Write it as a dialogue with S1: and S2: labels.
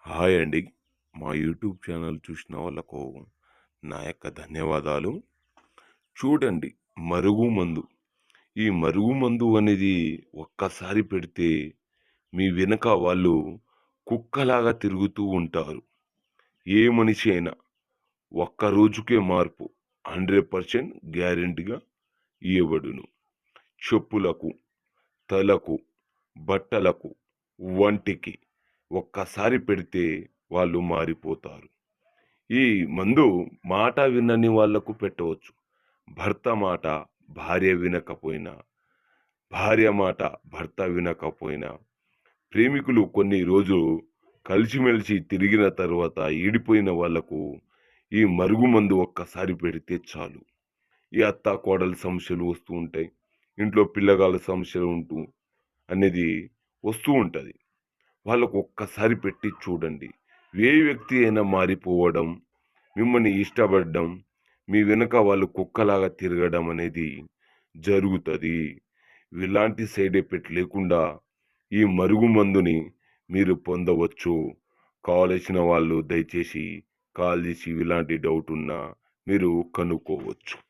S1: Hi అండి. మా YouTube channel చూసిన వాళ్ళకు నా యొక్క ధన్యవాదాలు. చూడండి, మరుగుమందు. ఈ మరుగుమందు అనేది ఒక్కసారి పెడితే మీ వెనక వాళ్ళు కుక్కలాగా తిరుగుతూ ఉంటారు. ఏ మనిషి అయినా ఒక్క రోజుకే మార్పు 100% గ్యారంటీగా ఇయ్యబడును. చెప్పులకు, తలకు, బట్టలకు, వంటికి ఒక్కసారి పెడితే వాళ్ళు మారిపోతారు. ఈ మందు మాట వినని వాళ్ళకు పెట్టవచ్చు. భర్త మాట భార్య వినకపోయినా, భార్య మాట భర్త వినకపోయినా, ప్రేమికులు కొన్ని రోజులు కలిసిమెలిసి తిరిగిన తరువాత ఈడిపోయిన వాళ్ళకు ఈ మరుగుమందు ఒక్కసారి పెడితే చాలు. ఈ అత్త కోడలు సమస్యలు వస్తూ ఉంటాయి. ఇంట్లో పిల్లగాళ్ళ సమస్యలు అనేది వస్తూ ఉంటది. వాళ్ళకు ఒక్కసారి పెట్టి చూడండి. ఏ వ్యక్తి అయినా మారిపోవడం, మిమ్మల్ని ఇష్టపడడం, మీ వెనక వాళ్ళు కుక్కలాగా తిరగడం అనేది జరుగుతది. ఇలాంటి సైడ్ ఎఫెక్ట్ లేకుండా ఈ మరుగుమందుని మీరు పొందవచ్చు. కావలసిన వాళ్ళు దయచేసి కాల్ చేసి ఇలాంటి డౌట్ ఉన్నా మీరు కనుక్కోవచ్చు.